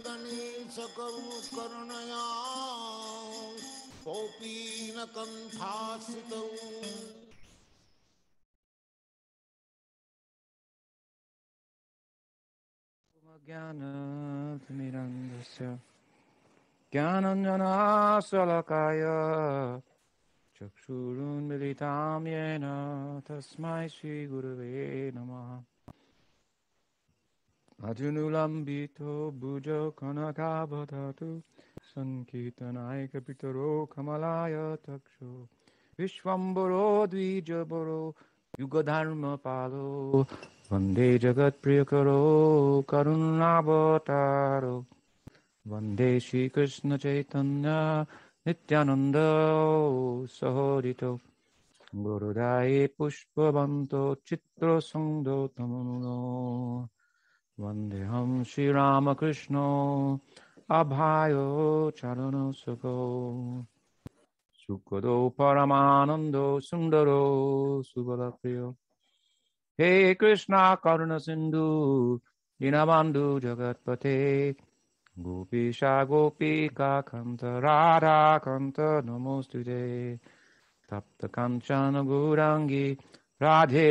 गणेश करुणया गोपीन कंठासितौ ज्ञानतिमिरन्धस्य ज्ञानाञ्जनशलाकया चक्षुरुन्मिलितं येन तस्मै श्रीगुरवे नमः। अजनुलम्बितो भुजौ कनकावदतु सङ्कीर्तनायकपितरो कमलाय तक्षो विश्वम्भरो द्विजवरो युगधर्मपालो वन्दे जगत्प्रियकरो करुणावतारो वन्दे श्रीकृष्णचैतन्य नित्यानन्द सहोदितो गुरुराये पुष्पवन्तो चित्रसुन्दो तमनो वन्देऽहं श्रीरामकृष्णो अभायो चरणौ सुखो सुखदो परमानन्दो सुन्दरो सुबलप्रियो हे कृष्णा करुण सिन्धु दीनबन्धु जगत्पते गोपीशा गोपिका कान्त राधा कान्त नमोऽस्तुते तप्त काञ्चन गौराङ्गी राधे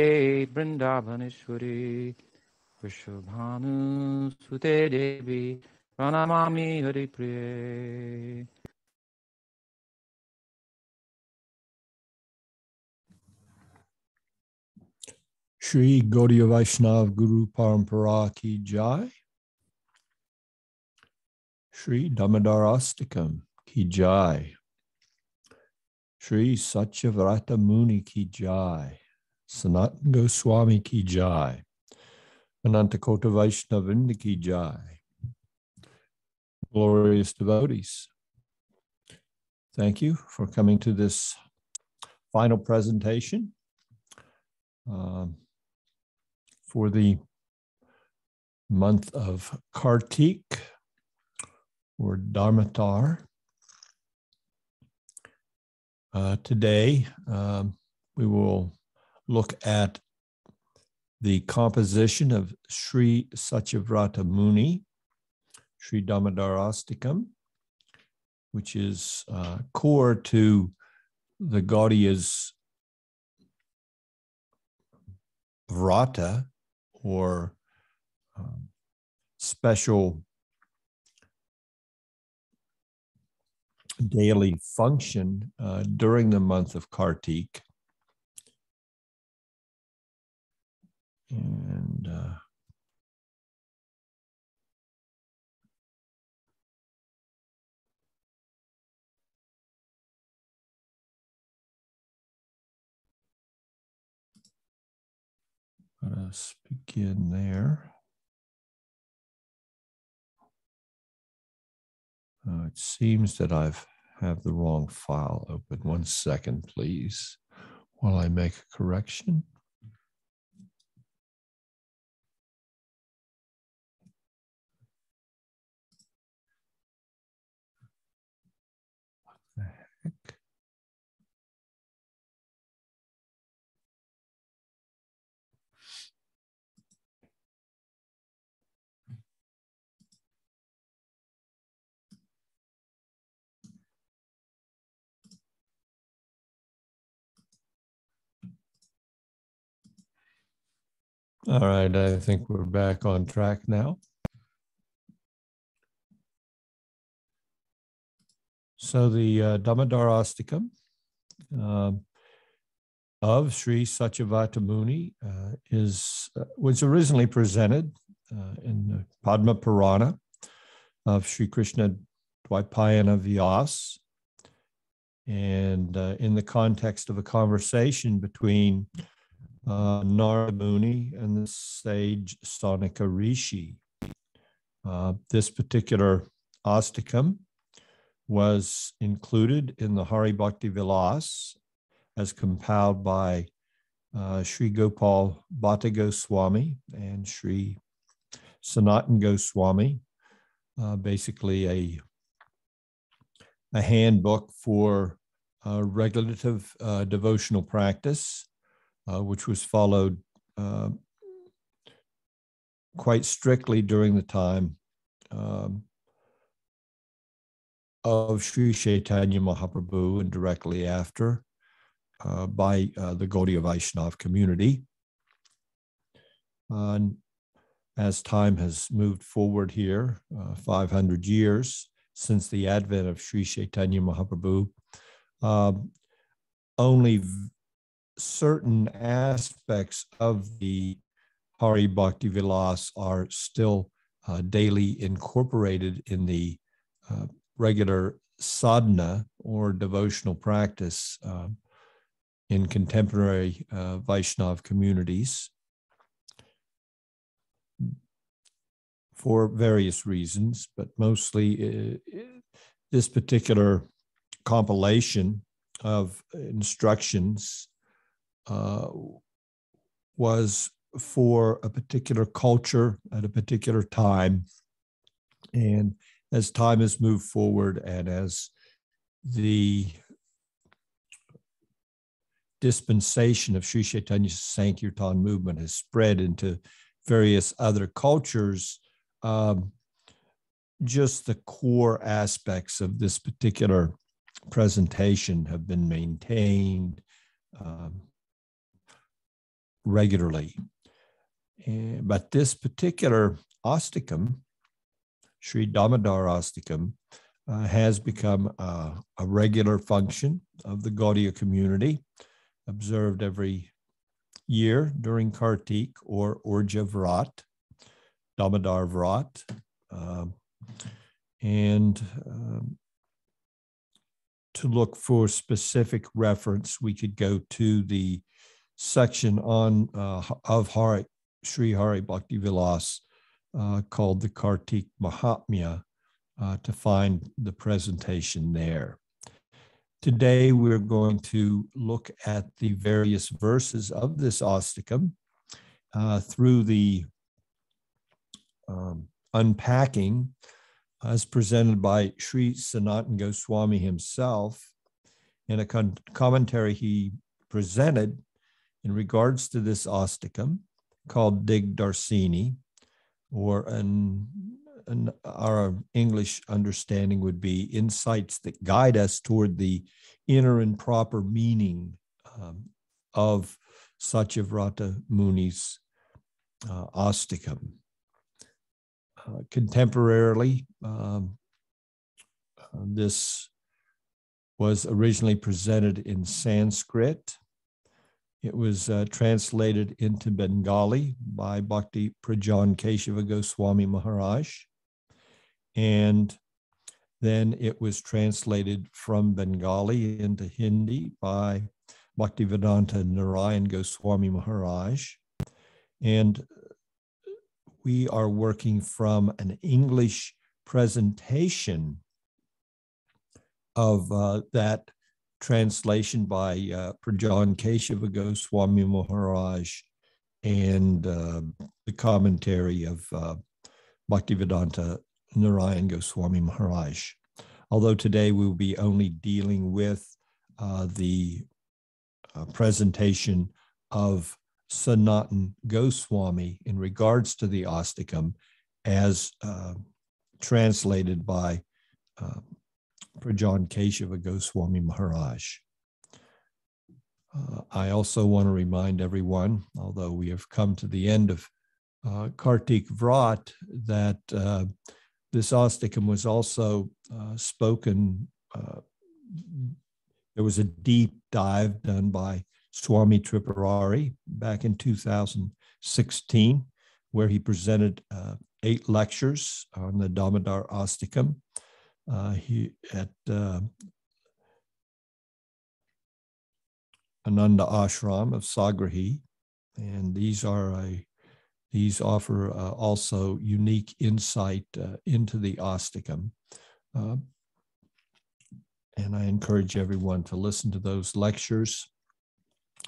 वृन्दावनेश्वरी विश्वभानुसुते देवी प्रणमामि हरिप्रिये। Śrī Gaudiya Vaishnava Guru Parampara Ki Jai. Śrī Damodara-Lila Ki Jai. Śrī Satyavrata Muni Ki Jai. Sanatana Goswami Ki Jai. Anantakota Vaishnavinda Ki Jai. Glorious devotees, thank you for coming to this final presentation for the month of Kartik or Damodar. Today we will look at the composition of Śrī Satyavrata Muni, Śrī Damodara-Lila, which is core to the Gaudiya's vrata, or special daily function during the month of Kartik. And let us begin there. It seems that I have the wrong file open. 1 second, please, while I make a correction. What the heck? All right, I think we're back on track now. So the Damodara-Lila of Śrī Satyavrata Muni was originally presented in the Padma Purana of Śrī Kṛṣṇa Dvaipayana Vyas, and in the context of a conversation between Narada Muni and the sage Sanika Rishi. This particular astakam was included in the Hari Bhakti Vilas as compiled by Sri Gopal Bhatta Goswami and Sri Sanatana Goswami, basically a handbook for regulative devotional practice, which was followed quite strictly during the time of Sri Chaitanya Mahaprabhu and directly after by the Gaudiya Vaishnava community. As time has moved forward here, 500 years since the advent of Sri Chaitanya Mahaprabhu, only certain aspects of the Hari Bhakti Vilas are still daily incorporated in the regular sadhana or devotional practice in contemporary Vaishnava communities for various reasons, but mostly this particular compilation of instructions was for a particular culture at a particular time. And as time has moved forward and as the dispensation of Sri Chaitanya's Sankirtan movement has spread into various other cultures, just the core aspects of this particular presentation have been maintained regularly. But this particular astikam, Sri Damodara-Astikam, has become a regular function of the Gaudiya community, observed every year during Kartik or Urja Vrat, Damodar Vrat. To look for specific reference, we could go to the section on of Sri Hari Bhakti Vilas called the Kartik Mahatmya to find the presentation there. Today, we're going to look at the various verses of this astikam through the unpacking as presented by Sri Sanatana Goswami himself in a commentary he presented in regards to this astikam called Digdarsini, or our English understanding would be insights that guide us toward the inner and proper meaning of Satyavrata Muni's astikam. Contemporarily, this was originally presented in Sanskrit. It was translated into Bengali by Bhakti Prajan Keshava Goswami Maharaj. And then it was translated from Bengali into Hindi by Bhaktivedanta Narayan Goswami Maharaj. And we are working from an English presentation of that translation by Prajan Keshava Goswami Maharaj and the commentary of Bhaktivedanta Narayan Goswami Maharaj. Although today we will be only dealing with the presentation of Sanatana Goswami in regards to the astikam as translated by Prajan Keshava Goswami Maharaj. I also want to remind everyone, although we have come to the end of Kartik Vrat, that this astikam was also spoken. There was a deep dive done by Swami Tripurari back in 2016, where he presented 8 lectures on the Damodar Astikam at Ananda Ashram of Sagrahi, and these offer also unique insight into the astikam. And I encourage everyone to listen to those lectures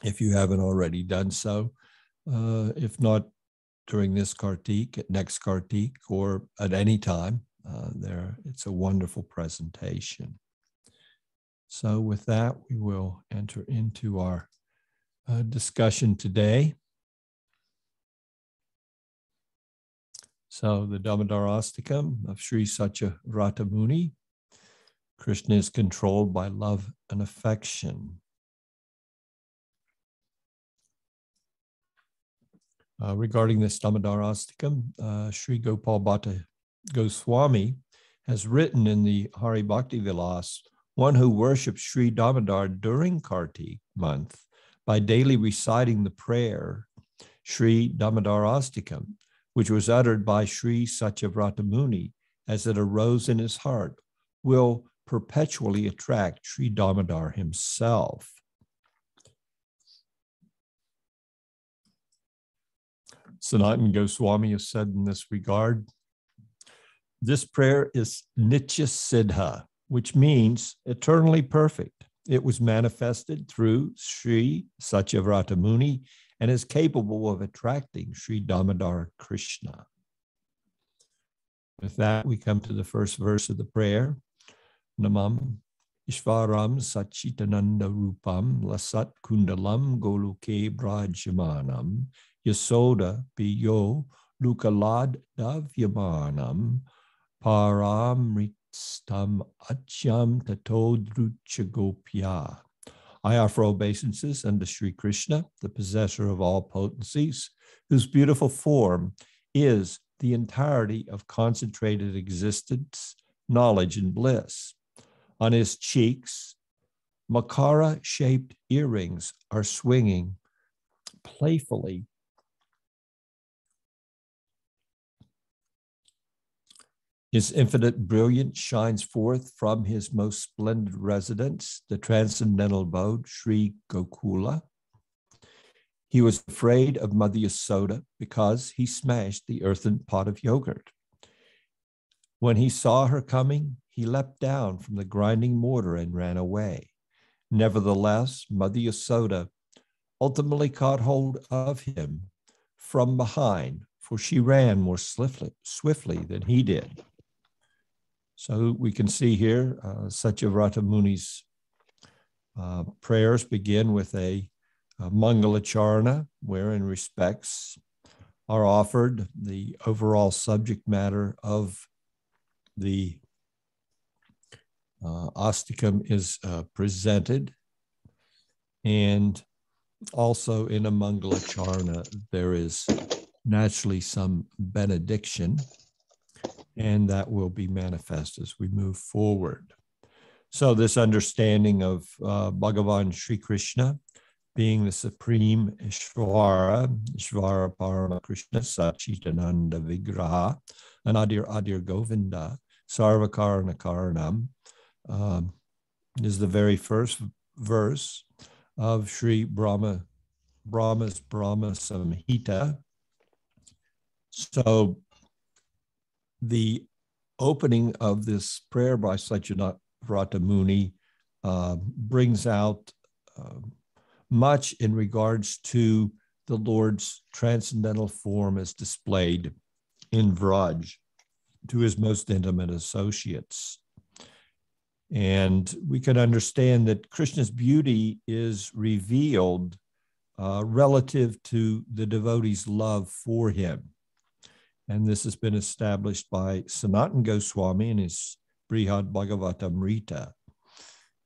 if you haven't already done so. If not during this Kartik, at next Kartik, or at any time, it's a wonderful presentation. So with that, we will enter into our discussion today. So the Damodara-Astikam of Sri Satyavrata Muni Krishna is controlled by love and affection. Regarding this Damodara-Astakam, Śrī Gopal Bhatta Goswami has written in the Hari Bhakti Vilas, one who worships Sri Damodar during Kartik month by daily reciting the prayer Śrī Damodara-Astakam, which was uttered by Sri Satyavrata Muni as it arose in his heart, will perpetually attract Sri Damodar himself. Sanatana Goswami has said in this regard, this prayer is Nitya Siddha, which means eternally perfect. It was manifested through Sri Satyavrata Muni and is capable of attracting Sri Damodara Krishna. With that, we come to the first verse of the prayer. Namāmīśvaraṁ saccidānanda-rūpaṁ lasat-kuṇḍalaṁ gokule bhrāja-mānam yaśodā-bhiyolūkhalād-dhāvamānaṁ parāmṛṣṭam atyaṁ tato drutya gopya. I offer obeisances unto Śrī Kṛṣṇa, the possessor of all potencies, whose beautiful form is the entirety of concentrated existence, knowledge, and bliss. On his cheeks, makara-shaped earrings are swinging playfully. His infinite brilliance shines forth from his most splendid residence, the transcendental abode, Śrī Gokula. He was afraid of Mother Yaśodā because he smashed the earthen pot of yogurt. When he saw her coming, he leapt down from the grinding mortar and ran away. Nevertheless, Mother Yaśodā ultimately caught hold of him from behind, for she ran more swiftly than he did. So we can see here Satyavrata Muni's prayers begin with a Mangala-charana, wherein respects are offered. The overall subject matter of the Astakam is presented. And also in a Mangala-charana, there is naturally some benediction, and that will be manifest as we move forward. So this understanding of Bhagavan Śrī Kṛṣṇa being the supreme Ishvara parāmṛṣṭam saccidānanda-vigraha, and Adir Govinda, sarva-karana-karanam, is the very first verse of Sri Brahma's Brahma Samhita. So the opening of this prayer by Satyavrata Muni brings out much in regards to the Lord's transcendental form as displayed in Vraj to his most intimate associates. And we can understand that Krishna's beauty is revealed relative to the devotee's love for him. And this has been established by Sanatana Goswami in his Brihad Bhagavatamrita.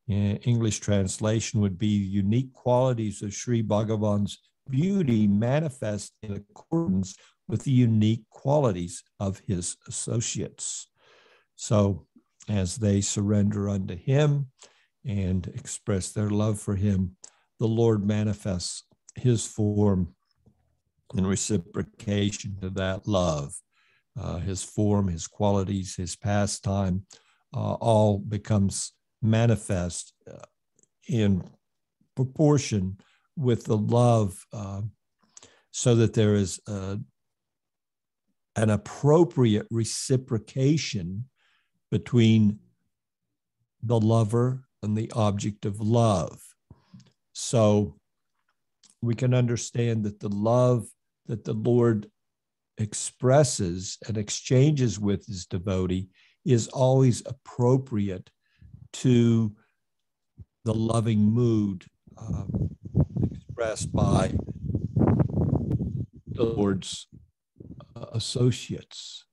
English translation would be unique qualities of Sri Bhagavan's beauty manifest in accordance with the unique qualities of his associates. So as they surrender unto him and express their love for him, the Lord manifests his form in reciprocation to that love. His form, his qualities, his pastime, all becomes manifest in proportion with the love, so that there is an appropriate reciprocation between the lover and the object of love. So we can understand that the love that the Lord expresses and exchanges with his devotee is always appropriate to the loving mood expressed by the Lord's associates.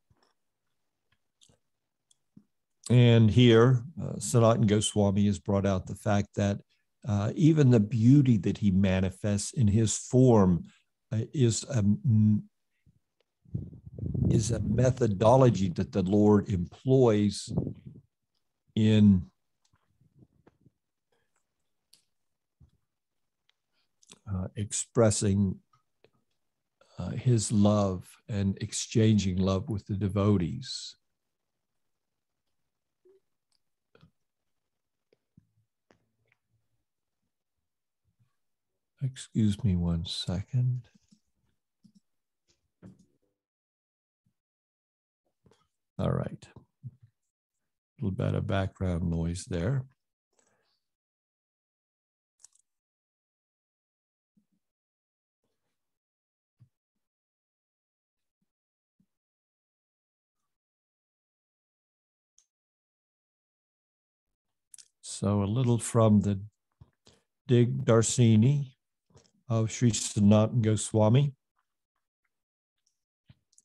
And here, Sanatana Goswami has brought out the fact that even the beauty that he manifests in his form is a methodology that the Lord employs in expressing his love and exchanging love with the devotees. Excuse me 1 second. All right. A little bit of background noise there. So a little from the Dig Darsini of Sri Sanatana Goswami,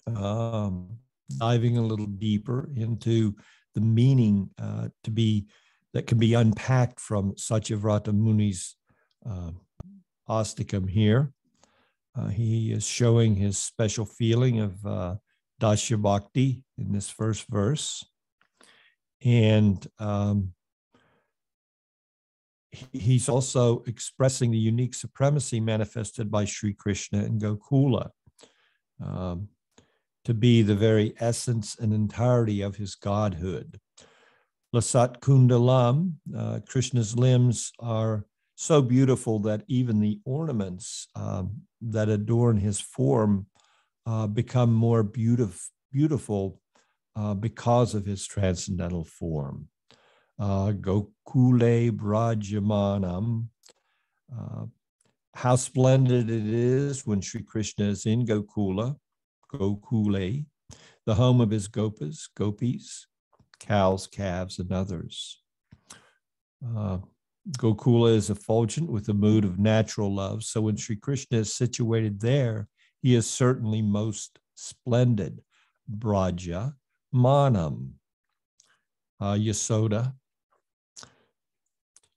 diving a little deeper into the meaning that can be unpacked from Satyavrata Muni's Astakam here. He is showing his special feeling of Dasya Bhakti in this first verse. And he's also expressing the unique supremacy manifested by Śrī Kṛṣṇa and Gokula to be the very essence and entirety of his godhood. Lasat-kuṇḍalaṁ, Krishna's limbs are so beautiful that even the ornaments that adorn his form become more beautiful because of his transcendental form. Gokule bhrāja-mānam. How splendid it is when Śrī Kṛṣṇa is in Gokula, gokule, the home of his gopas, gopis, cows, calves, and others. Gokula is effulgent with the mood of natural love. So when Śrī Kṛṣṇa is situated there, he is certainly most splendid. Bhrāja-mānam. Yaśodā.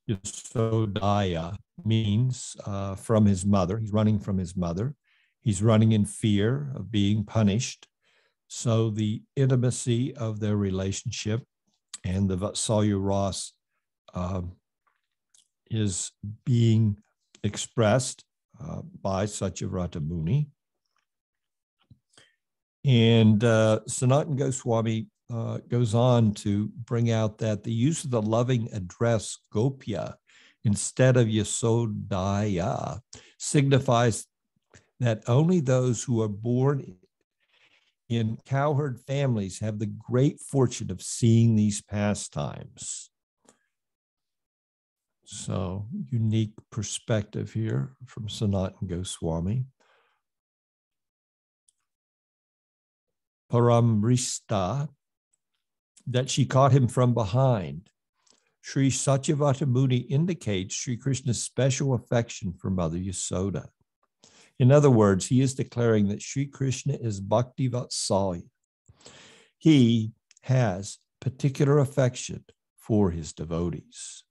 Yaśodāya means from his mother. He's running from his mother. He's running in fear of being punished. So the intimacy of their relationship and the Vatsalya Ras is being expressed by Satyavrata Muni. And Sanatana Goswami goes on to bring out that the use of the loving address gopya instead of yaśodāya signifies that only those who are born in cowherd families have the great fortune of seeing these pastimes. So, unique perspective here from Sanatana Goswami. Parāmṛṣṭam, that she caught him from behind. Sri Satyavrata Muni indicates Śrī Kṛṣṇa's special affection for Mother Yaśodā. In other words, he is declaring that Śrī Kṛṣṇa is Bhakti Vatsalya. He has particular affection for his devotees.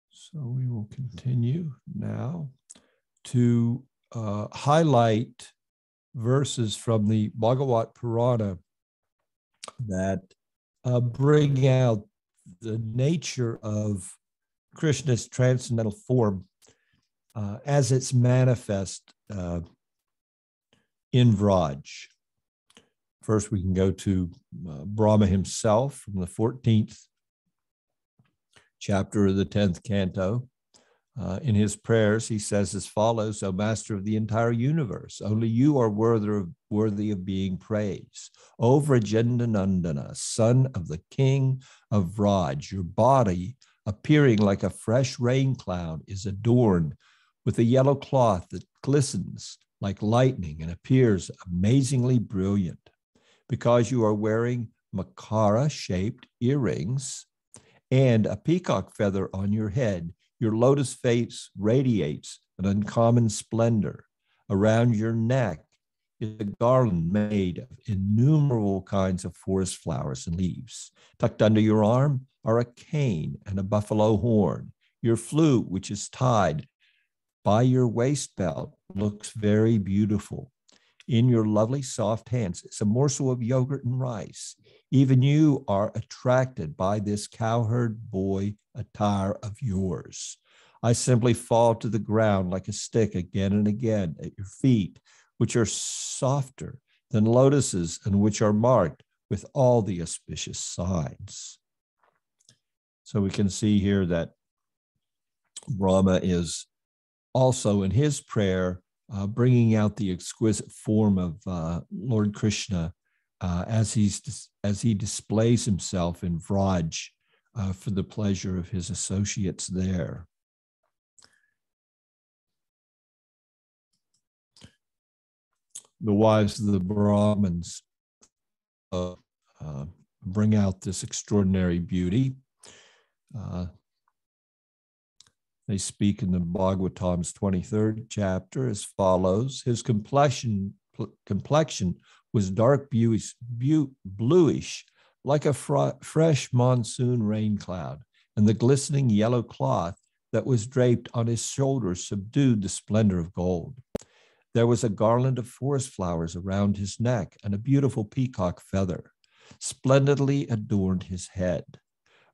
So we will continue now to highlight verses from the Bhagavat Purana that bring out the nature of Krishna's transcendental form as it's manifest in Vraj. First, we can go to Brahma himself from the 14th chapter of the 10th canto. In his prayers, he says as follows: O Master of the entire universe, only you are worthy of being praised. O Vrajendanandana, son of the king of Vraj, your body, appearing like a fresh rain cloud, is adorned with a yellow cloth that glistens like lightning and appears amazingly brilliant. Because you are wearing makara-shaped earrings and a peacock feather on your head, your lotus face radiates an uncommon splendor. Around your neck is a garland made of innumerable kinds of forest flowers and leaves. Tucked under your arm are a cane and a buffalo horn. Your flute, which is tied by your waist belt, looks very beautiful. In your lovely soft hands is a morsel of yogurt and rice. Even you are attracted by this cowherd boy attire of yours. I simply fall to the ground like a stick again and again at your feet, which are softer than lotuses and which are marked with all the auspicious signs. So we can see here that Brahma is also in his prayer bringing out the exquisite form of Lord Krishna as he displays himself in Vraj for the pleasure of his associates there. The wives of the Brahmins bring out this extraordinary beauty. They speak in the Bhagavatam's 23rd chapter as follows. His complexion was dark bluish, like a fresh monsoon rain cloud, and the glistening yellow cloth that was draped on his shoulders subdued the splendor of gold. There was a garland of forest flowers around his neck, and a beautiful peacock feather splendidly adorned his head.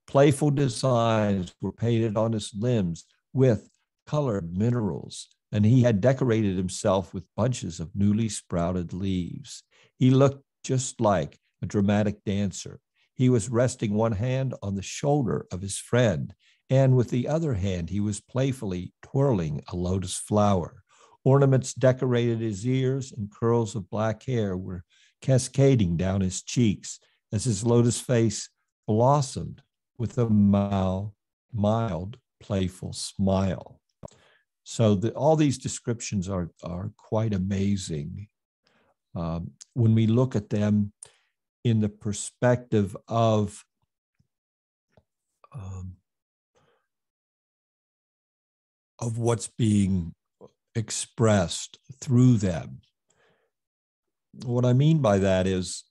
Playful designs were painted on his limbs with colored minerals, and he had decorated himself with bunches of newly sprouted leaves. He looked just like a dramatic dancer. He was resting one hand on the shoulder of his friend, and with the other hand, he was playfully twirling a lotus flower. Ornaments decorated his ears, and curls of black hair were cascading down his cheeks as his lotus face blossomed with a mild, playful smile. So all these descriptions are quite amazing when we look at them in the perspective of what's being expressed through them. What I mean by that is,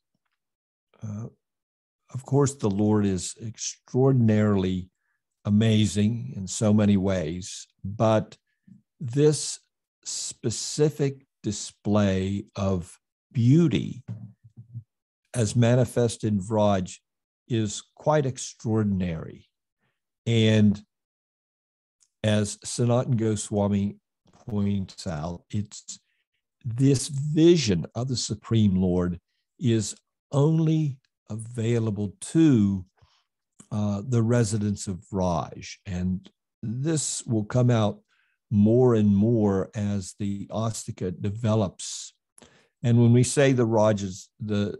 of course, the Lord is extraordinarily amazing in so many ways, but this specific display of beauty as manifest in Vraj is quite extraordinary. And as Sanatana Goswami points out, it's this vision of the Supreme Lord is only available to the residents of Vraj. And this will come out more and more as the Astika develops. And when we say the Rajas, the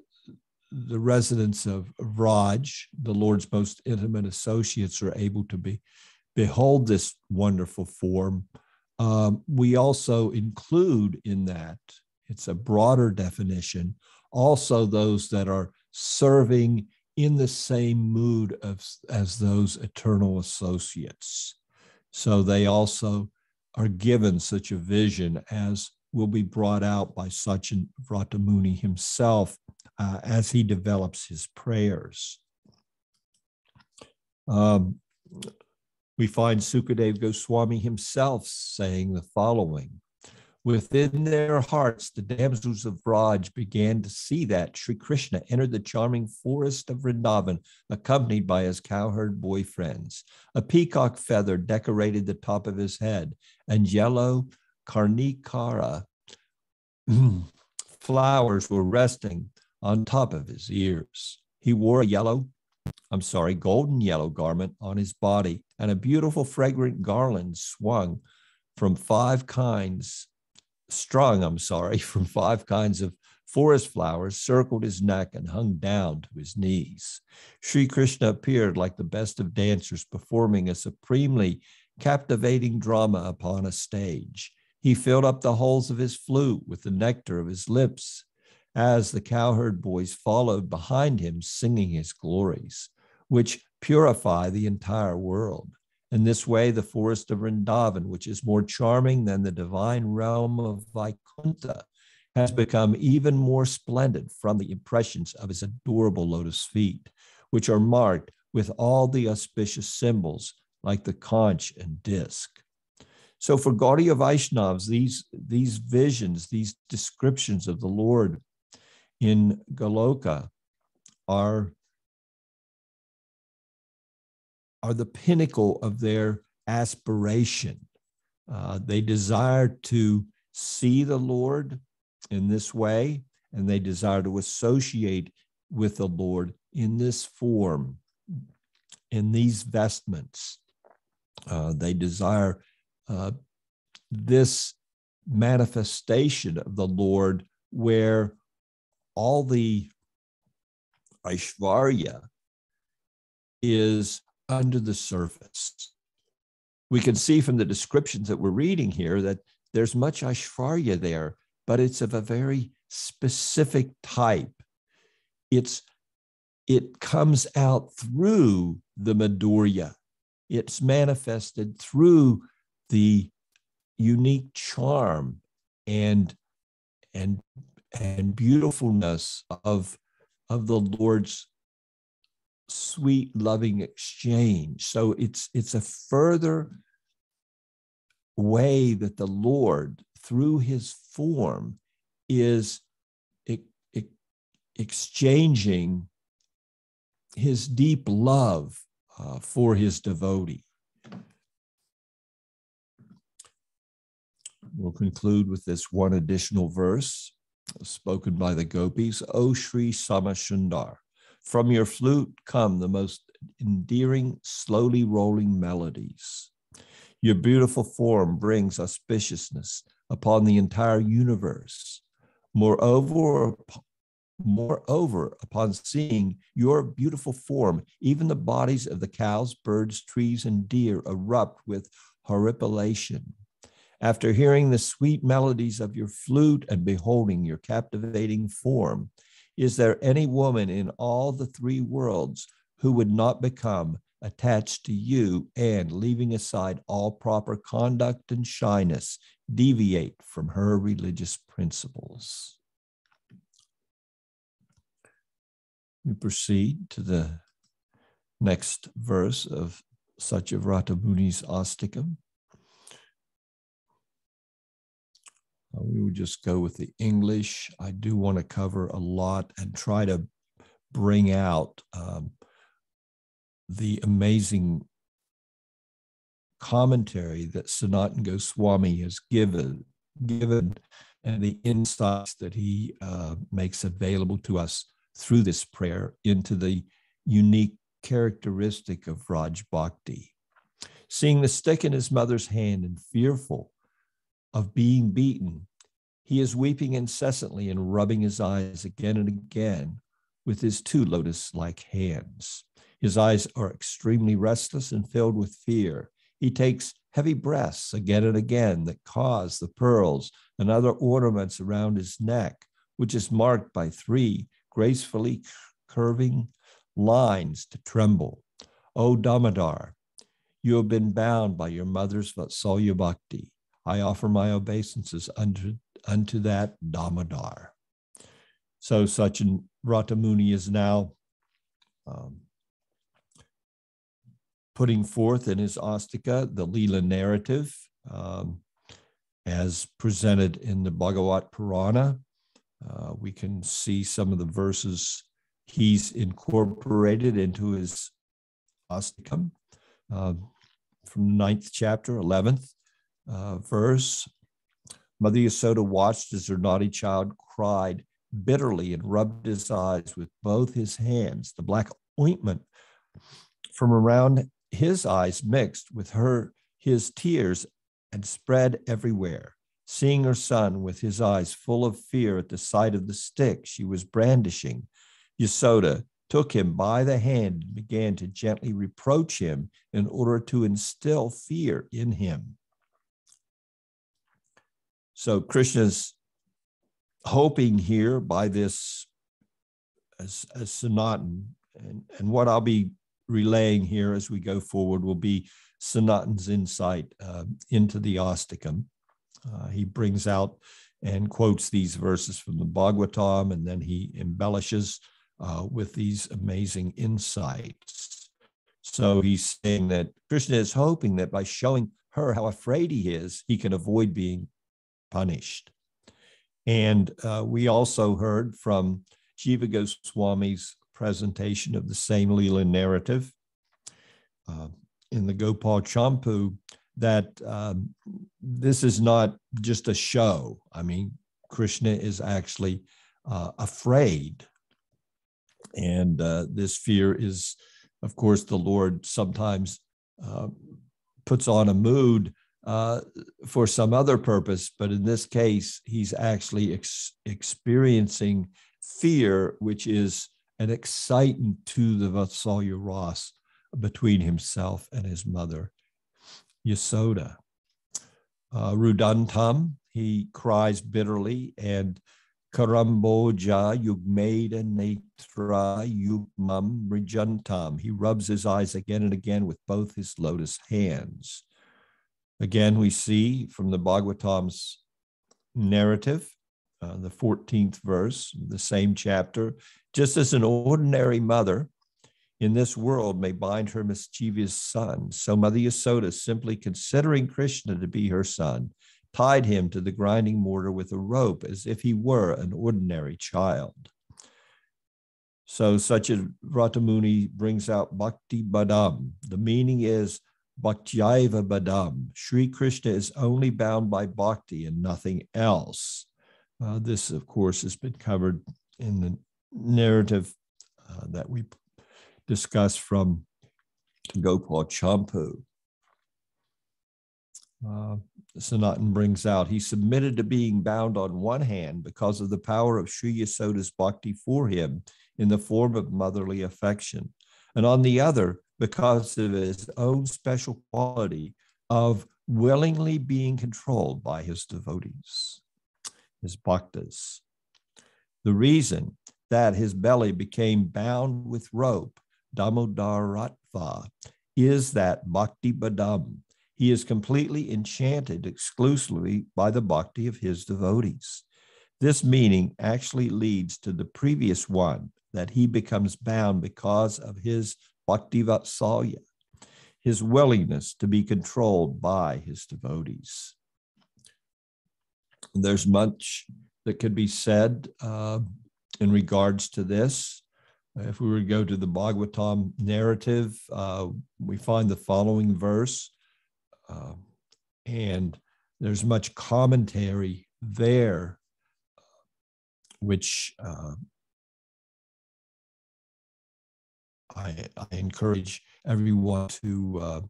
residents of Vraj, the Lord's most intimate associates, are able to behold this wonderful form, we also include in that, it's a broader definition, also those that are serving in the same mood as those eternal associates. So they also are given such a vision as will be brought out by Saccidānanda-Rūpaṁ Muni himself as he develops his prayers. We find Sukadeva Goswami himself saying the following: within their hearts, the damsels of Vraj began to see that Śrī Kṛṣṇa entered the charming forest of Vrindavan, accompanied by his cowherd boyfriends. A peacock feather decorated the top of his head, and yellow karnikara flowers were resting on top of his ears. He wore a golden yellow garment on his body, and a beautiful fragrant garland from 5 kinds of forest flowers circled his neck and hung down to his knees. Śrī Kṛṣṇa appeared like the best of dancers, performing a supremely captivating drama upon a stage. He filled up the holes of his flute with the nectar of his lips as the cowherd boys followed behind him, singing his glories, which purify the entire world. In this way, the forest of Vrindavan, which is more charming than the divine realm of Vaikuntha, has become even more splendid from the impressions of his adorable lotus feet, which are marked with all the auspicious symbols like the conch and disc. So for Gaudiya Vaishnavas, these visions, these descriptions of the Lord in Goloka are the pinnacle of their aspiration. They desire to see the Lord in this way, and they desire to associate with the Lord in this form, in these vestments. They desire this manifestation of the Lord where all the Aishvarya is under the surface. We can see from the descriptions that we're reading here that there's much Aishvarya there, but it's of a very specific type. It comes out through the Madhurya. It's manifested through the unique charm and beautifulness of the Lord's sweet, loving exchange. So it's a further way that the Lord, through his form, is exchanging his deep love for his devotee. We'll conclude with this one additional verse spoken by the gopis. O Shri Samasundar, from your flute come the most endearing, slowly rolling melodies. Your beautiful form brings auspiciousness upon the entire universe. Moreover, upon seeing your beautiful form, even the bodies of the cows, birds, trees, and deer erupt with horripilation. After hearing the sweet melodies of your flute and beholding your captivating form, is there any woman in all the three worlds who would not become attached to you and, leaving aside all proper conduct and shyness, deviate from her religious principles? We proceed to the next verse of Satyavrata Muni's Astikam. We would just go with the English. I do want to cover a lot and try to bring out the amazing commentary that Sanatana Goswami has given and the insights that he makes available to us through this prayer into the unique characteristic of Vraj Bhakti. Seeing the stick in his mother's hand and fearful of being beaten, he is weeping incessantly and rubbing his eyes again and again with his two lotus-like hands. His eyes are extremely restless and filled with fear. He takes heavy breaths again and again that cause the pearls and other ornaments around his neck, which is marked by three gracefully curving lines, to tremble. O Damodar, you have been bound by your mother's Vatsalya Bhakti. I offer my obeisances unto that Damodar. So Satyavrata Muni is now putting forth in his Astika the Lila narrative as presented in the Bhagavat Purana. We can see some of the verses he's incorporated into his Astikam from the 9th chapter, 11th verse. Mother Yasodā watched as her naughty child cried bitterly and rubbed his eyes with both his hands. The black ointment from around his eyes mixed with his tears and spread everywhere. Seeing her son with his eyes full of fear at the sight of the stick she was brandishing, Yasodā took him by the hand and began to gently reproach him in order to instill fear in him. So Krishna's hoping here by this as Sanatana, and what I'll be relaying here as we go forward will be Sanatana's insight into the Astakam. He brings out and quotes these verses from the Bhagavatam, and then he embellishes with these amazing insights. So he's saying that Krishna is hoping that by showing her how afraid he is, he can avoid being punished. And we also heard from Jiva Goswami's presentation of the same Leela narrative in the Gopal Champu that this is not just a show. I mean, Krishna is actually afraid. And this fear is, of course, the Lord sometimes puts on a mood for some other purpose, but in this case, he's actually experiencing fear, which is an excitement to the Vatsalya Ras between himself and his mother, Yasoda. Rudantam, he cries bitterly, and Karamboja yugmeda netra yugmam rijantam. He rubs his eyes again and again with both his lotus hands. Again, we see from the Bhagavatam's narrative, the 14th verse, the same chapter, just as an ordinary mother in this world may bind her mischievous son, so Mother Yasoda, simply considering Krishna to be her son, tied him to the grinding mortar with a rope as if he were an ordinary child. So Satyavratamuni brings out Bhakti Badam. The meaning is Bhaktyaiva Badam. Śrī Kṛṣṇa is only bound by bhakti and nothing else. This, of course, has been covered in the narrative that we discussed from Gopal Champu. Sanatan brings out, he submitted to being bound on one hand because of the power of Śrī Yasoda's bhakti for him in the form of motherly affection, and on the other, because of his own special quality of willingly being controlled by his devotees, his bhaktas. The reason that his belly became bound with rope, Damodara-Lila, is that Bhakti Badam. He is completely enchanted exclusively by the bhakti of his devotees. This meaning actually leads to the previous one, that he becomes bound because of his Bhakti Vatsalya, his willingness to be controlled by his devotees. There's much that could be said in regards to this. If we were to go to the Bhagavatam narrative, we find the following verse, and there's much commentary there, which I encourage everyone to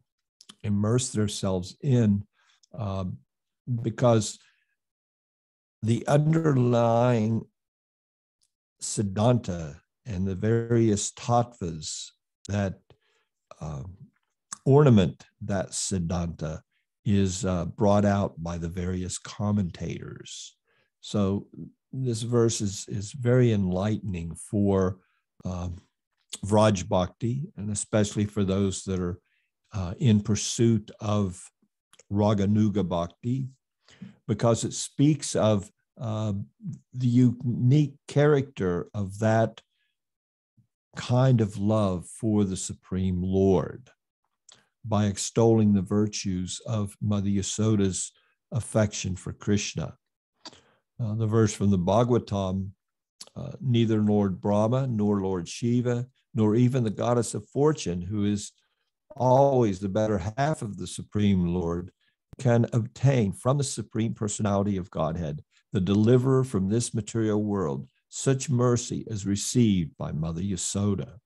immerse themselves in, because the underlying siddhanta and the various tattvas that ornament that siddhanta is brought out by the various commentators. So this verse is very enlightening for Vraj Bhakti, and especially for those that are in pursuit of Raganuga Bhakti, because it speaks of the unique character of that kind of love for the Supreme Lord by extolling the virtues of Mother Yasoda's affection for Krishna. The verse from the Bhagavatam, neither Lord Brahma, nor Lord Shiva, nor even the goddess of fortune, who is always the better half of the Supreme Lord, can obtain from the Supreme Personality of Godhead, the deliverer from this material world, such mercy as received by Mother Yasoda.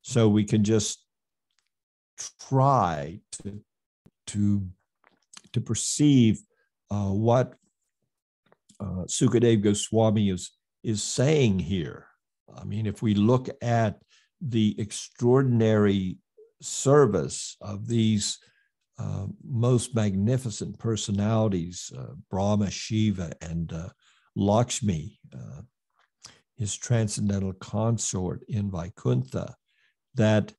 So we can just try to perceive what Sukadeva Goswami is saying here. I mean, if we look at the extraordinary service of these most magnificent personalities, Brahma, Shiva, and Lakshmi, his transcendental consort in Vaikuntha, that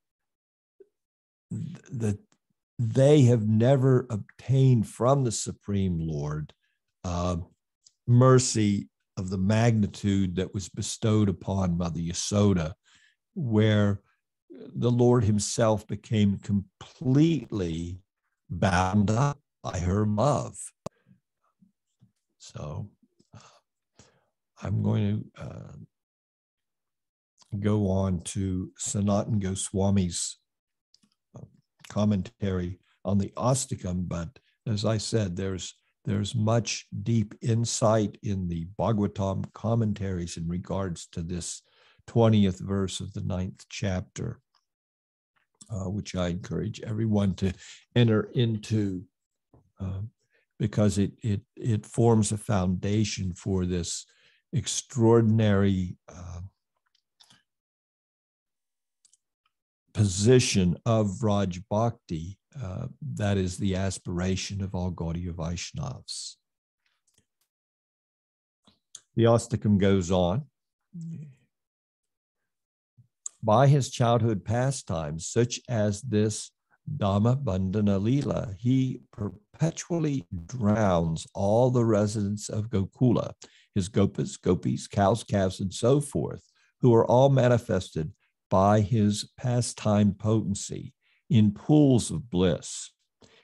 they have never obtained from the Supreme Lord mercy of the magnitude that was bestowed upon Mother Yasodā, where the Lord himself became completely bound up by her love. So I'm going to go on to Sanatana Goswami's commentary on the Astakam, but as I said, there's much deep insight in the Bhagavatam commentaries in regards to this 20th verse of the 9th chapter, which I encourage everyone to enter into, because it forms a foundation for this extraordinary position of bhrāja-bhakti, that is the aspiration of all Gaudiya Vaishnavas. The Astakam goes on. By his childhood pastimes, such as this Damodara-Lila, he perpetually drowns all the residents of Gokula, his gopas, gopis, cows, calves, and so forth, who are all manifested by his pastime potency in pools of bliss.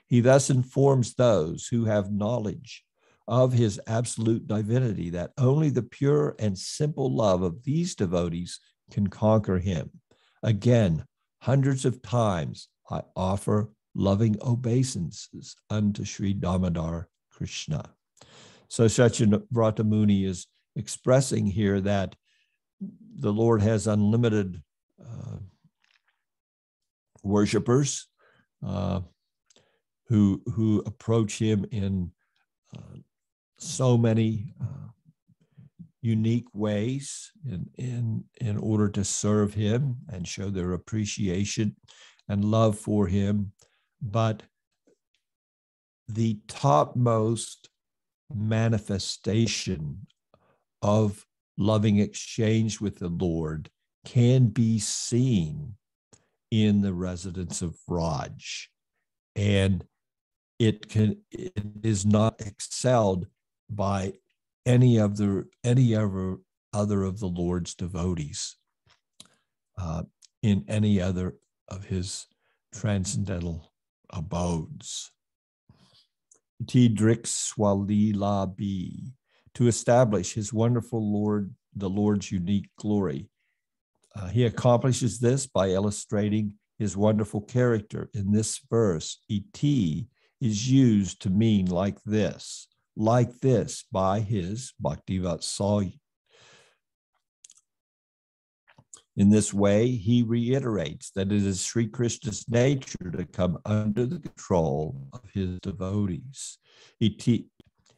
He thus informs those who have knowledge of his absolute divinity that only the pure and simple love of these devotees can conquer him. Again, hundreds of times I offer loving obeisances unto Sri Damodara-Krishna. So Satyavrata Muni is expressing here that the Lord has unlimited worshippers who approach him in so many unique ways in order to serve him and show their appreciation and love for him. But the topmost manifestation of loving exchange with the Lord can be seen in the residence of Vraj, and it is not excelled by any other of the Lord's devotees in any other of his transcendental abodes. Tidrikswalila B, to establish his wonderful Lord, the Lord's unique glory. He accomplishes this by illustrating his wonderful character. In this verse, iti is used to mean like this by his Bhakti-vatsalya. In this way, he reiterates that it is Śrī Kṛṣṇa's nature to come under the control of his devotees.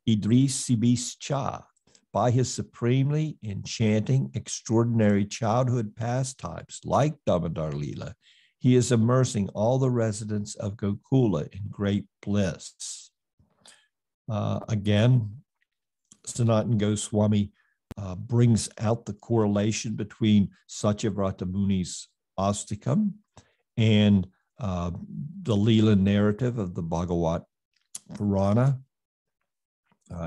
Idrisibischa, by his supremely enchanting, extraordinary childhood pastimes, like Damodara-Lila, he is immersing all the residents of Gokula in great bliss. Again, Sanatana Goswami brings out the correlation between Satyavrata Muni's Astakam and the Lila narrative of the Bhagavat Purana.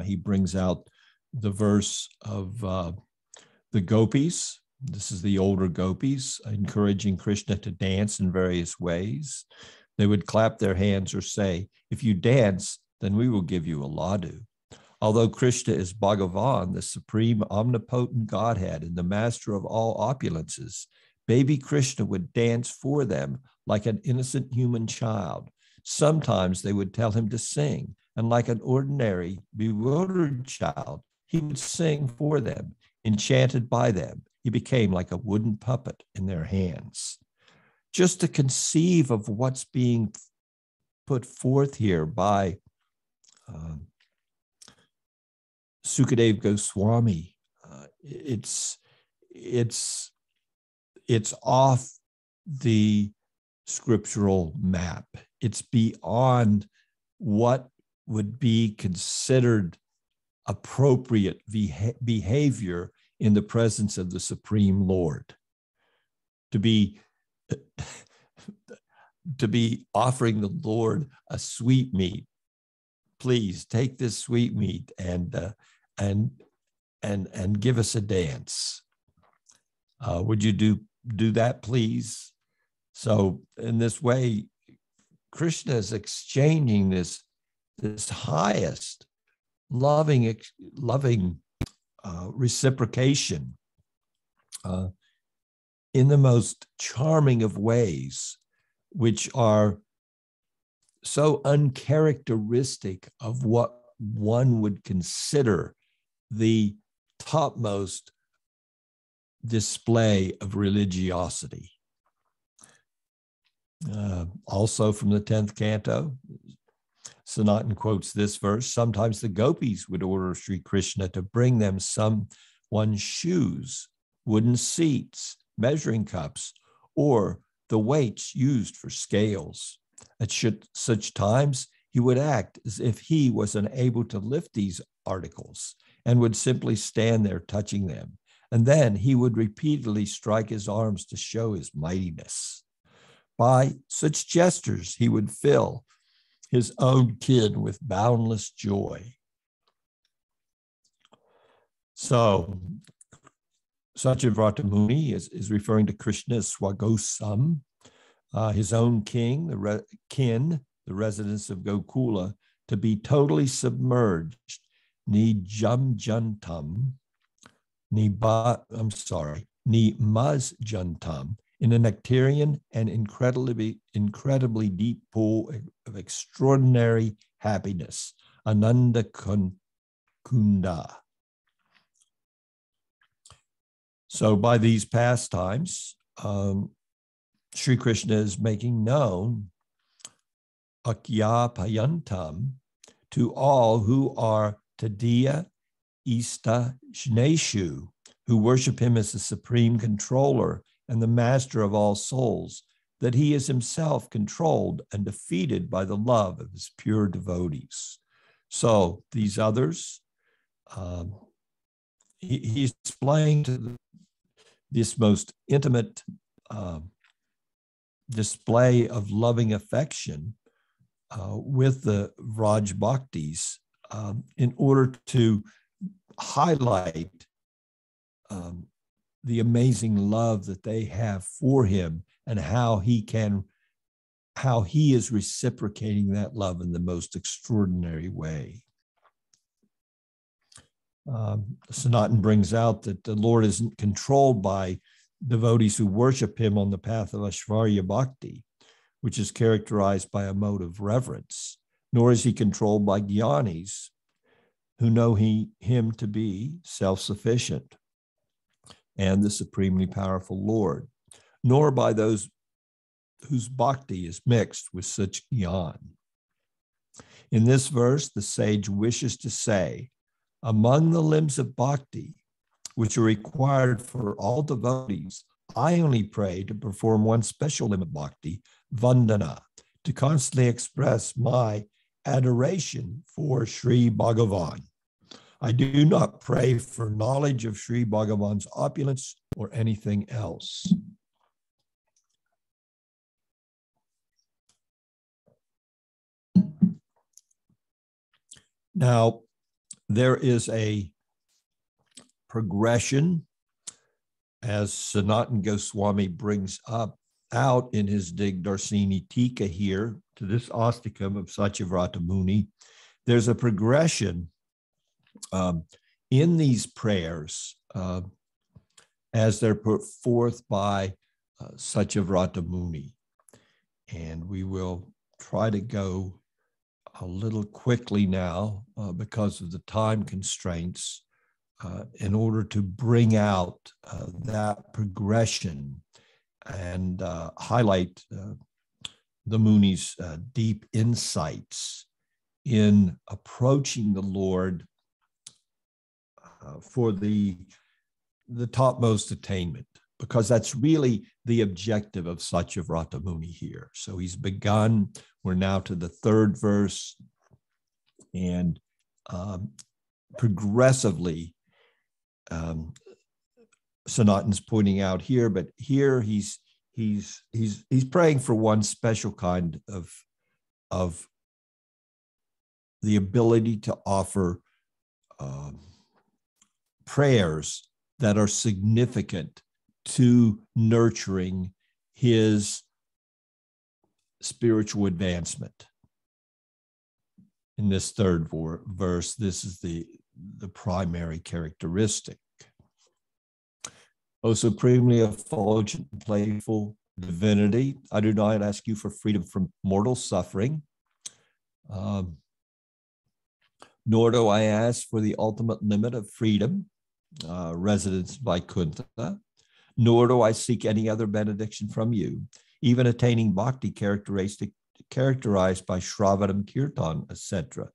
He brings out the verse of the gopis. This is the older gopis encouraging Krishna to dance in various ways. They would clap their hands or say, "If you dance, then we will give you a ladu." Although Krishna is Bhagavan, the supreme omnipotent Godhead and the master of all opulences, baby Krishna would dance for them like an innocent human child. Sometimes they would tell him to sing, and like an ordinary bewildered child, he would sing for them. Enchanted by them, he became like a wooden puppet in their hands. Just to conceive of what's being put forth here by Sukadeva Goswami, it's off the scriptural map. It's beyond what would be considered appropriate behavior in the presence of the Supreme Lord. To be to be offering the Lord a sweetmeat. Please take this sweetmeat and give us a dance. Would you do that, please? So in this way, Krishna is exchanging this highest loving reciprocation in the most charming of ways, which are so uncharacteristic of what one would consider the topmost display of religiosity. Also from the 10th canto, Sanatan quotes this verse: sometimes the gopis would order Śrī Kṛṣṇa to bring them someone's shoes, wooden seats, measuring cups, or the weights used for scales. At such times, he would act as if he was unable to lift these articles and would simply stand there touching them. And then he would repeatedly strike his arms to show his mightiness. By such gestures, he would fill his own kin with boundless joy. So, Saccidānanda Muni is referring to Krishna as Swagosam, his own king, the residents of Gokula, to be totally submerged, ni maz jantam, in a nectarian and incredibly deep pool of extraordinary happiness, ananda kunda. So by these pastimes, Śrī Kṛṣṇa is making known akyapayantam to all who are tadiya ista jneshu, who worship him as the supreme controller and the master of all souls, that he is himself controlled and defeated by the love of his pure devotees. So these others, he's displaying this most intimate display of loving affection with the bhrāja-bhaktis in order to highlight the amazing love that they have for him and how he is reciprocating that love in the most extraordinary way. Sanatan brings out that the Lord isn't controlled by devotees who worship him on the path of Aishvarya Bhakti, which is characterized by a mode of reverence, nor is he controlled by jnanis who know him to be self-sufficient and the supremely powerful Lord, nor by those whose bhakti is mixed with such jnana. In this verse, the sage wishes to say, among the limbs of bhakti, which are required for all devotees, I only pray to perform one special limb of bhakti, vandana, to constantly express my adoration for Sri Bhagavan. I do not pray for knowledge of Sri Bhagavan's opulence or anything else. Now, there is a progression, as Sanatana Goswami brings out in his Digdarsini Tika here to this Astikam of Saccidānanda Muni. There's a progression in these prayers as they're put forth by Saccidānanda Muni. And we will try to go a little quickly now because of the time constraints in order to bring out that progression and highlight the Muni's deep insights in approaching the Lord for the topmost attainment, because that's really the objective of Saccidānanda Muni here. So he's begun, we're now to the third verse, and progressively, Sanatana's pointing out here, but here he's he's praying for one special kind of the ability to offer prayers that are significant to nurturing his spiritual advancement. In this third verse, this is the primary characteristic. O supremely effulgent and playful divinity, I do not ask you for freedom from mortal suffering, nor do I ask for the ultimate limit of freedom, residence by Vaikuntha, nor do I seek any other benediction from you, even attaining bhakti characterized by Shravanam, Kirtan, etc.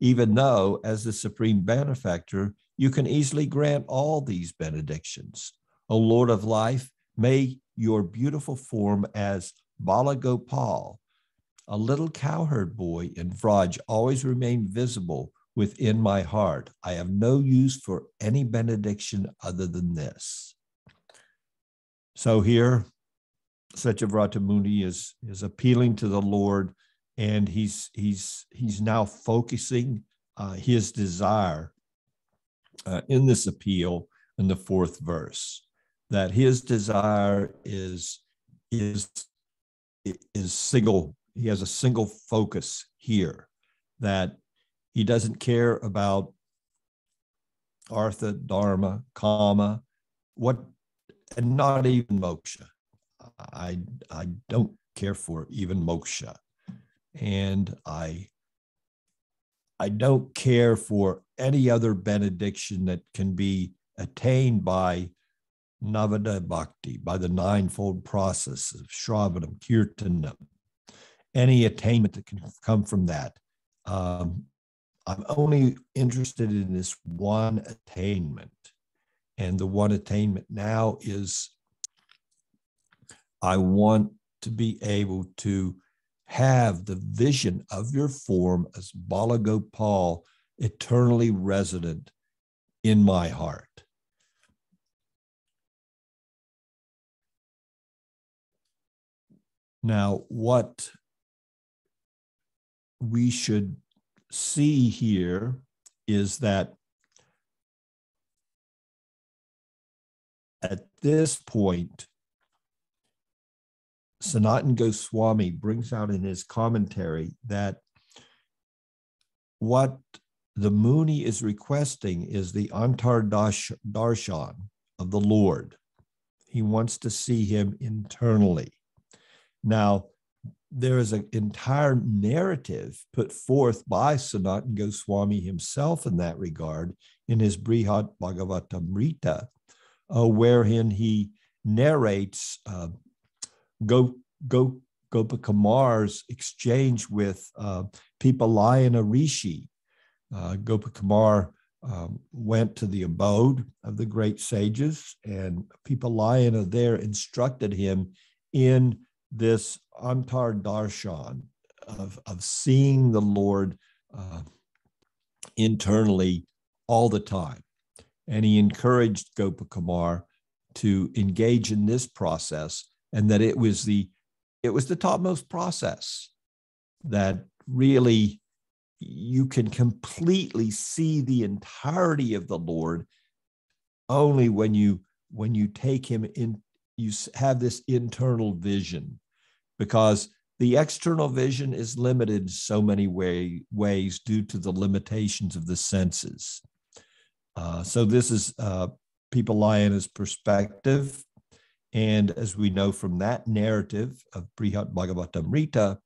Even though, as the supreme benefactor, you can easily grant all these benedictions. O Lord of life, may your beautiful form as Bala Gopal, a little cowherd boy in Vraj, always remain visible within my heart. I have no use for any benediction other than this. So here, Satyavrata Muni is appealing to the Lord, and he's now focusing his desire in this appeal in the fourth verse, that his desire is single. He has a single focus here, that he doesn't care about artha, dharma, kama, and not even moksha. I don't care for even moksha, and I don't care for any other benediction that can be attained by Navada Bhakti, by the ninefold process of Shravanam, Kirtanam, any attainment that can come from that. I'm only interested in this one attainment, and the one attainment now is I want to be able to have the vision of your form as Bala Gopal eternally resident in my heart. Now, what we should see here is that at this point, Sanatana Goswami brings out in his commentary that what the Muni is requesting is the antar-darshan of the Lord. He wants to see him internally. Now, there is an entire narrative put forth by Sanatana Goswami himself in that regard in his Brihad Bhagavatamrita, wherein he narrates Gopakamar's exchange with Pipalayana Rishi. Gopakamar went to the abode of the great sages, and Pipalayana there instructed him in this antar darshan of seeing the Lord internally all the time. And he encouraged Gopakamar to engage in this process, and that it was the topmost process, that really you can completely see the entirety of the Lord only when you take him in, you have this internal vision, because the external vision is limited in so many ways due to the limitations of the senses. So this is Pipalayana's perspective. And as we know from that narrative of Brihad Bhagavatamrita,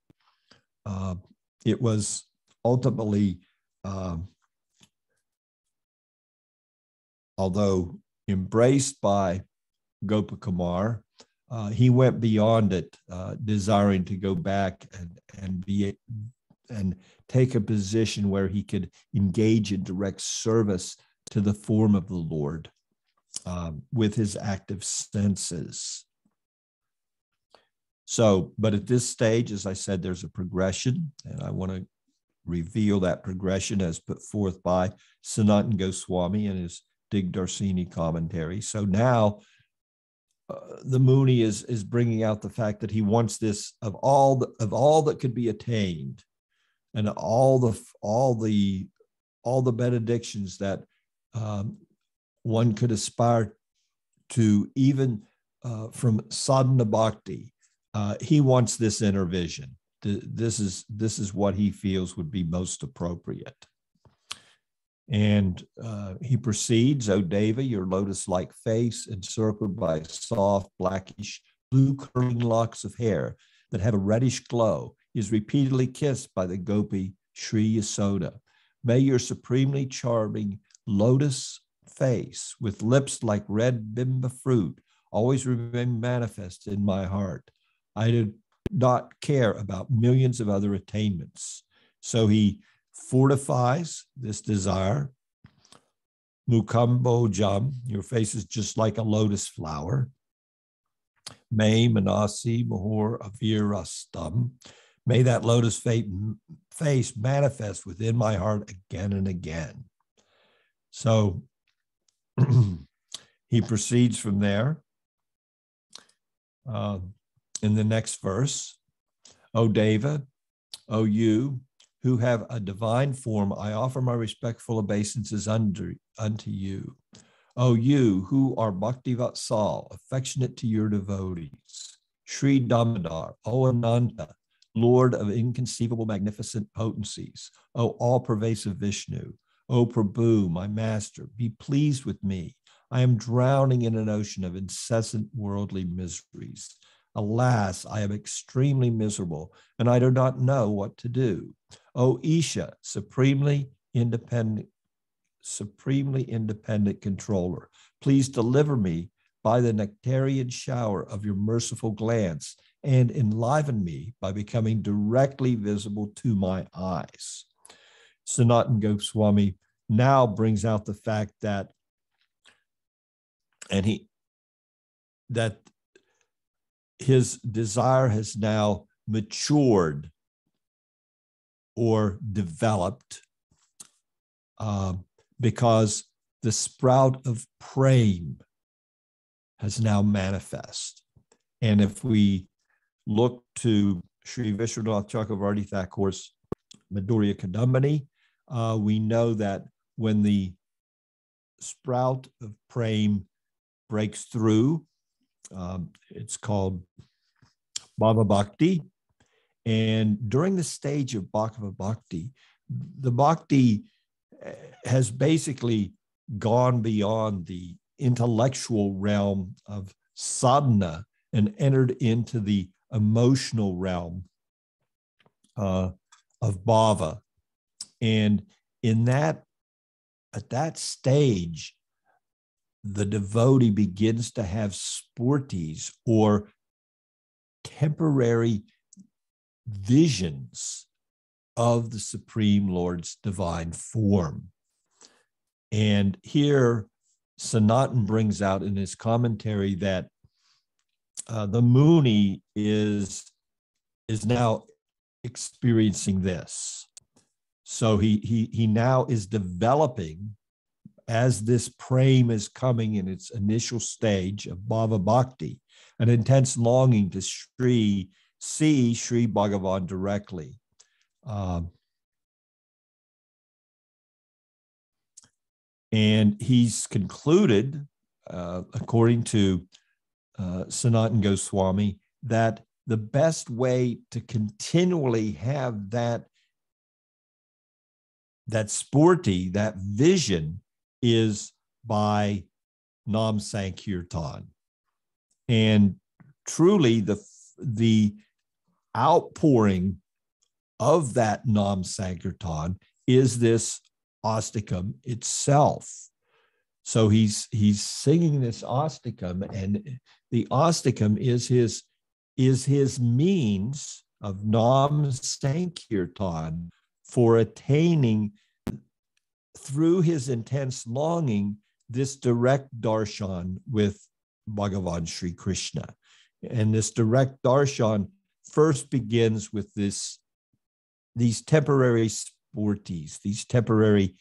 it was ultimately, although embraced by Gopakamar, he went beyond it, desiring to go back and take a position where he could engage in direct service to the form of the Lord with his active senses. So, but at this stage, as I said, there's a progression, and I want to reveal that progression as put forth by Sanatana Goswami in his Digdarsini commentary. So now the Muni is bringing out the fact that he wants this of all that could be attained, and all the benedictions that one could aspire to, even from sadhana bhakti. He wants this inner vision. This is what he feels would be most appropriate. And he proceeds, O Deva, your lotus-like face, encircled by soft, blackish, blue curling locks of hair that have a reddish glow, is repeatedly kissed by the gopi Śrī Yaśodā. May your supremely charming lotus face, with lips like red bimba fruit, always remain manifest in my heart. I do not care about millions of other attainments. So he fortifies this desire. Mukambo jam, your face is just like a lotus flower. May manasi mahor avirastam. May that lotus face manifest within my heart again and again. So he proceeds from there. In the next verse, O Deva, O you who have a divine form, I offer my respectful obeisances unto you. O you who are Bhakti Vatsal, affectionate to your devotees. Sri Damodara, O Ananta, Lord of inconceivable magnificent potencies. O all-pervasive Vishnu, O Prabhu, my master, be pleased with me. I am drowning in an ocean of incessant worldly miseries. Alas, I am extremely miserable, and I do not know what to do. O Isha, supremely independent controller, please deliver me by the nectarian shower of your merciful glance, and enliven me by becoming directly visible to my eyes. Sanatana Goswami now brings out the fact that his desire has now matured or developed because the sprout of prema has now manifest. And if we look to Sri Vishwanath Chakravarti Thakur's Madhurya Kadambini, we know that when the sprout of prema breaks through, it's called Prema-Bhakti. And during the stage of Bhakti, the Bhakti has basically gone beyond the intellectual realm of sadhana and entered into the emotional realm of bhava. And at that stage, the devotee begins to have spurtis, or temporary visions of the Supreme Lord's divine form. And here Sanatana brings out in his commentary that the Muni is now experiencing this. So he now is developing, as this prema is coming in its initial stage of bhava bhakti, an intense longing to see Sri Bhagavan directly. And he's concluded, according to Sanatana Goswami, that the best way to continually have that spurti, that vision, is by Nam Sankirtan. And truly the outpouring of that Nam Sankirtan is this astikam itself. So he's singing this astikam, and the astikam is his means of Nam Sankirtan for attaining, through his intense longing, this direct darshan with Bhagavan Śrī Kṛṣṇa. And this direct darshan first begins with these temporary spurtis, these temporary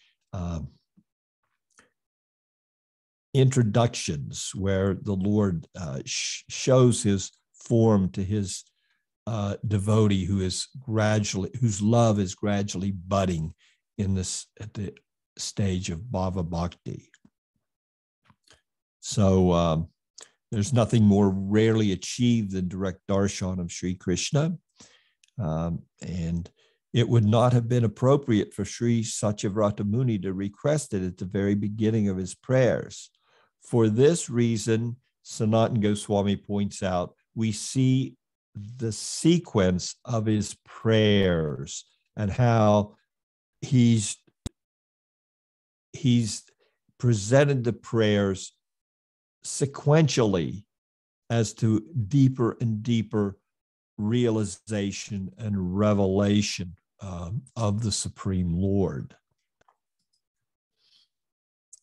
introductions where the Lord shows his form to his devotee whose love is gradually budding at the stage of Bhava-Bhakti. So there's nothing more rarely achieved than direct darshan of Śrī Kṛṣṇa. And it would not have been appropriate for Sri Satyavrata Muni to request it at the very beginning of his prayers. For this reason, Sanatana Goswami points out, we see the sequence of his prayers and how he's presented the prayers sequentially as to deeper and deeper realization and revelation of the Supreme Lord.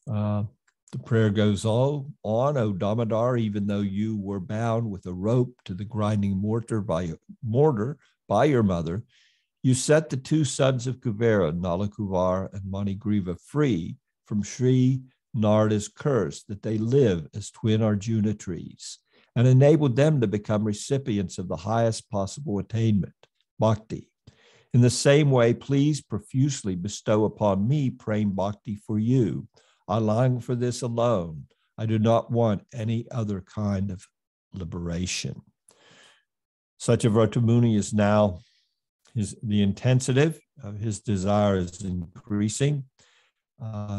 The prayer goes on, O Damodar, even though you were bound with a rope to the grinding mortar by your mother, you set the two sons of Kuvera, Nalakuvar and Manigriva, free from Sri Narada's curse that they live as twin Arjuna trees, and enabled them to become recipients of the highest possible attainment, bhakti. In the same way, please profusely bestow upon me Prema Bhakti for you. I long for this alone. I do not want any other kind of liberation. Satyavrata Muni is now, the intensity of his desire is increasing.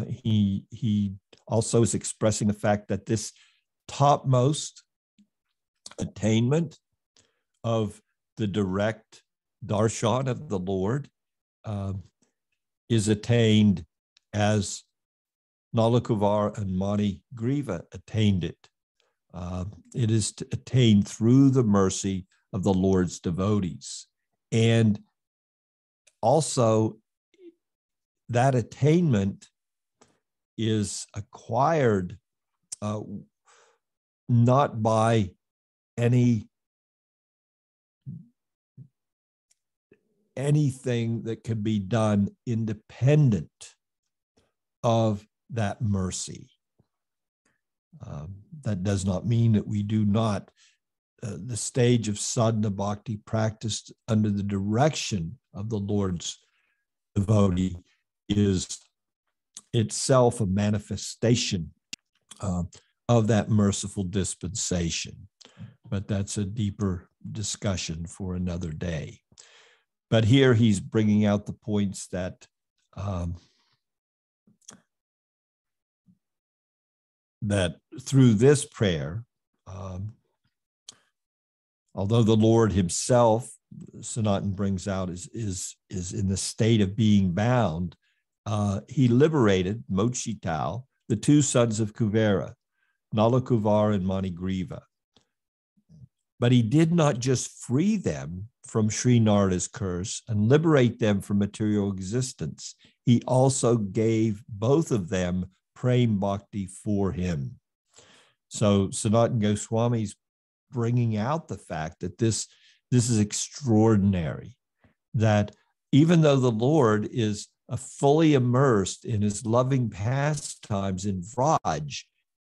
He also is expressing the fact that this topmost attainment of the direct darshan of the Lord is attained as Nalakuvar and Manigriva attained it. It is attained through the mercy of the Lord's devotees. And also that attainment is acquired not by anything that can be done independent of that mercy. That does not mean that we do not, the stage of sadhana bhakti practiced under the direction of the Lord's devotee is itself a manifestation of that merciful dispensation. But that's a deeper discussion for another day. But here he's bringing out the points that that through this prayer, although the Lord himself, Sanatana brings out, is in the state of being bound, he liberated Mokshital, the two sons of Kuvera, Nalakuvar and Manigriva. But he did not just free them from Sri Narada's curse and liberate them from material existence. He also gave both of them Prema Bhakti for him. So Sanatana Goswami is bringing out the fact that this is extraordinary, that even though the Lord is fully immersed in his loving pastimes in Vraj,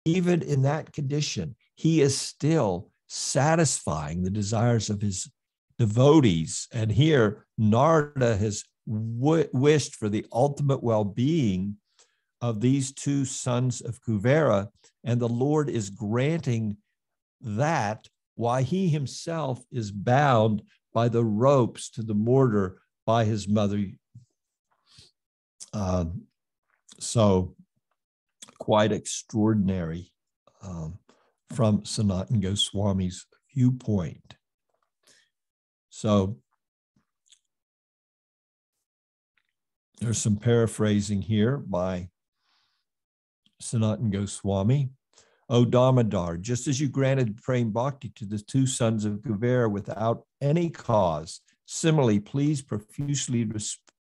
even in that condition, he is still satisfying the desires of his devotees. And here, Narada has wished for the ultimate well-being of these two sons of Kuvera, and the Lord is granting that while he himself is bound by the ropes to the mortar by his mother. So quite extraordinary from Sanatana Goswami's viewpoint. So there's some paraphrasing here by Sanatana Goswami. O Damodar, just as you granted Prema Bhakti to the two sons of Kuvera without any cause, similarly, please profusely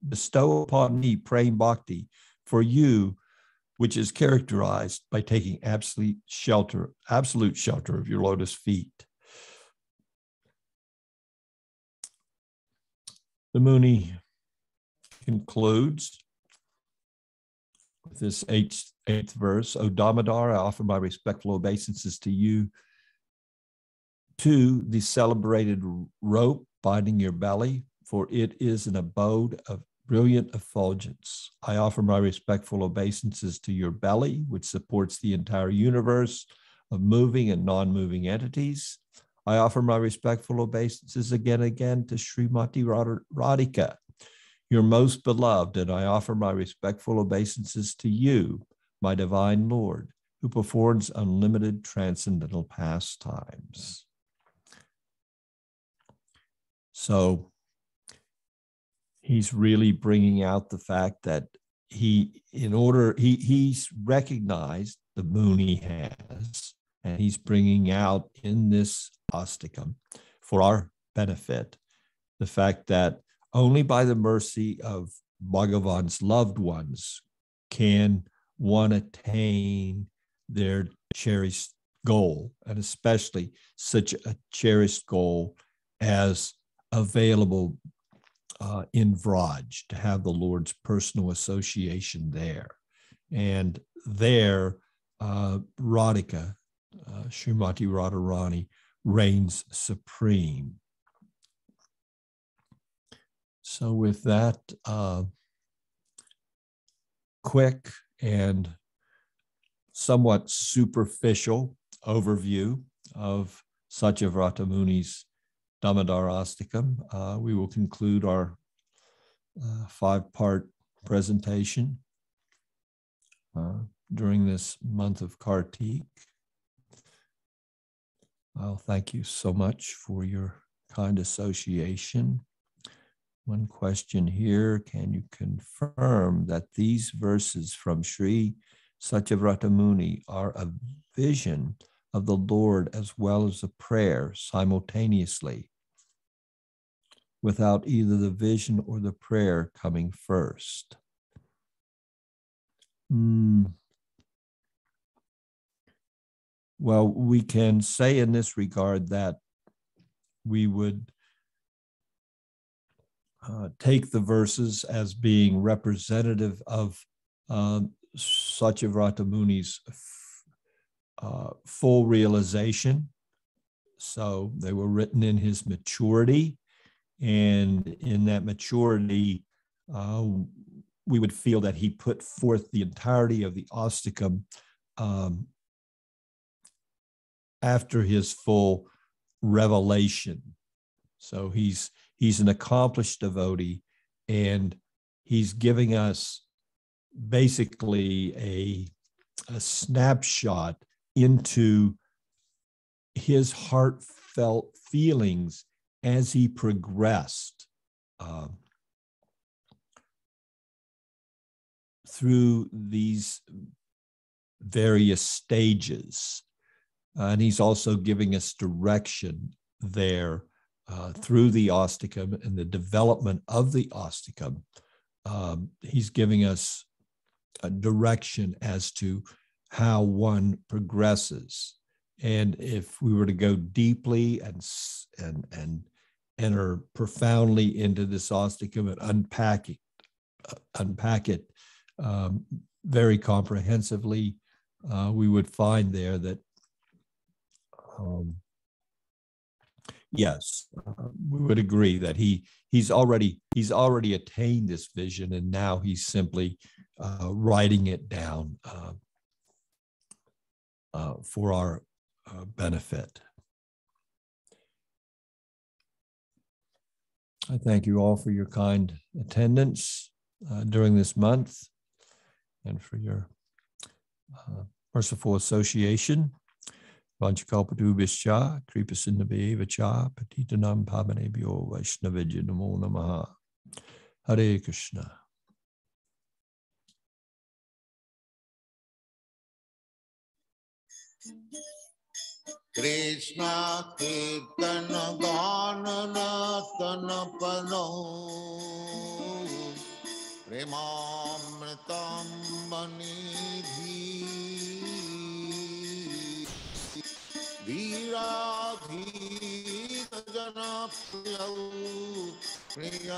bestow upon me Prema Bhakti for you, which is characterized by taking absolute shelter of your lotus feet. The Muni concludes, with this eighth verse. O Damodara, I offer my respectful obeisances to you, to the celebrated rope binding your belly, for it is an abode of brilliant effulgence. I offer my respectful obeisances to your belly, which supports the entire universe of moving and non-moving entities. I offer my respectful obeisances again and again to Srimati Radhika, your most beloved, and I offer my respectful obeisances to you, my divine Lord, who performs unlimited transcendental pastimes. So he's really bringing out the fact that he's recognized the boon he has, and he's bringing out in this astikam for our benefit the fact that only by the mercy of Bhagavan's loved ones can one attain their cherished goal, and especially such a cherished goal as available in Vraj, to have the Lord's personal association there. And there, Radhika, Srimati Radharani, reigns supreme. So with that quick and somewhat superficial overview of Satyavrata Muni's Damodara-astikam, we will conclude our 5-part presentation during this month of Kartik. I'll thank you so much for your kind association. One question here: can you confirm that these verses from Sri Satyavrata Muni are a vision of the Lord as well as a prayer simultaneously, without either the vision or the prayer coming first? Well, we can say in this regard that we would take the verses as being representative of Satyavrata Muni's full realization. So they were written in his maturity, and in that maturity, we would feel that he put forth the entirety of the astikam after his full revelation. So he's an accomplished devotee, and he's giving us basically a snapshot into his heartfelt feelings as he progressed through these various stages. And he's also giving us direction there through the astikam and the development of the astikam. He's giving us a direction as to how one progresses. And if we were to go deeply and enter profoundly into this astikam and unpack it very comprehensively, we would find there that yes, we would agree that he's already attained this vision, and now he's simply writing it down for our benefit. I thank you all for your kind attendance during this month, and for your merciful association. Vanchakalpatubhischa, kripasinabheva-cha, patitanam pavanebhyo vaishnavijya namo namaha. Hare Krishna. Krishna Kirtana Ganana Tanapano Prema-Bhakti Manidhi Dhira Dhira Jana Priya